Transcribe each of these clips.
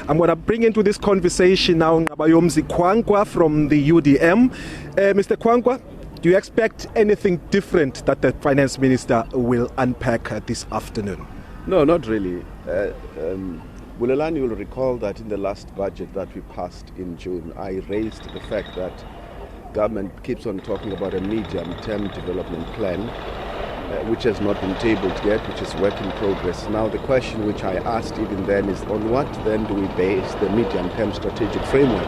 I'm going to bring into this conversation now Nqabayomzi Kwankwa from the UDM. Mr. Kwankwa, do you expect anything different that the Finance Minister will unpack this afternoon? No, not really. Bulelani will recall that in the last budget that we passed in June, I raised the fact that government keeps on talking about a medium-term development plan, which has not been tabled yet, which is work in progress. Now, the question which I asked even then is, on what then do we base the medium-term strategic framework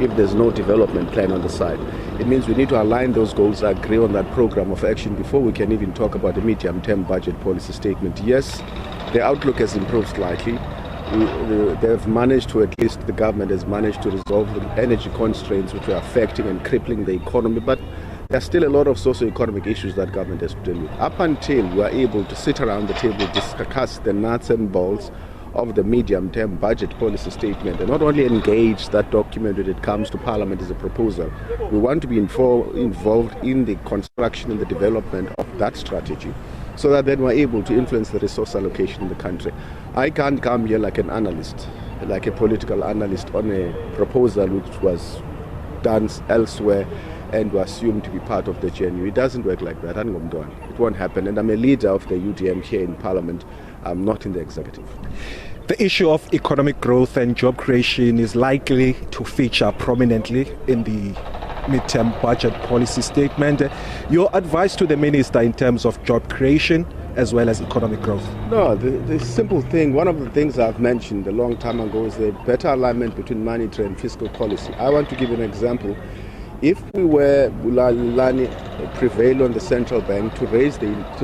if there's no development plan on the side? It means we need to align those goals, agree on that program of action before we can even talk about the medium-term budget policy statement. Yes, the outlook has improved slightly. They've managed to, at least the government has managed to resolve the energy constraints which are affecting and crippling the economy, but there's still a lot of socio-economic issues that government has to deal with. Up until we are able to sit around the table, discuss the nuts and bolts of the medium-term budget policy statement and not only engage that document when it comes to Parliament as a proposal, we want to be involved in the construction and the development of that strategy, so that then we're able to influence the resource allocation in the country. I can't come here like an analyst, like a political analyst on a proposal which was done elsewhere and were assumed to be part of the journey. It doesn't work like that. It won't happen. And I'm a leader of the UDM here in Parliament. I'm not in the executive. The issue of economic growth and job creation is likely to feature prominently in the midterm budget policy statement. Your advice to the minister in terms of job creation as well as economic growth? No, the simple thing, one of the things I've mentioned a long time ago is the better alignment between monetary and fiscal policy. I want to give you an example. If we were prevail on the central bank to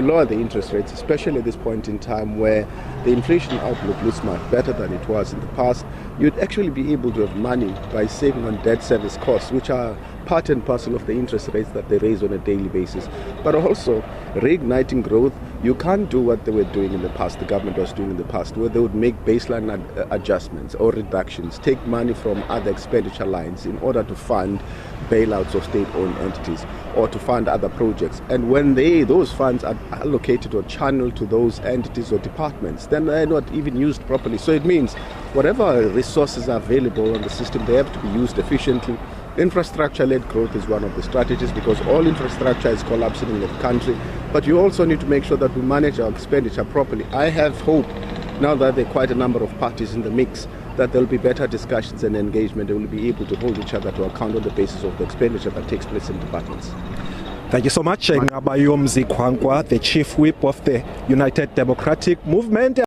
lower the interest rates, especially at this point in time where the inflation outlook looks much better than it was in the past, you'd actually be able to have money by saving on debt service costs, which are part and parcel of the interest rates that they raise on a daily basis. But also reigniting growth. You can't do what they were doing in the past, the government was doing in the past, where they would make baseline adjustments or reductions, take money from other expenditure lines in order to fund bailouts of state-owned entities or to fund other projects. And when those funds are allocated or channeled to those entities or departments, then they're not even used properly. So it means whatever resources are available on the system, they have to be used efficiently. Infrastructure-led growth is one of the strategies because all infrastructure is collapsing in the country. But you also need to make sure that we manage our expenditure properly. I have hope, now that there are quite a number of parties in the mix, that there will be better discussions and engagement. They will be able to hold each other to account on the basis of the expenditure that takes place in departments. Thank you so much, Nqabayomzi Kwankwa, the Chief Whip of the United Democratic Movement.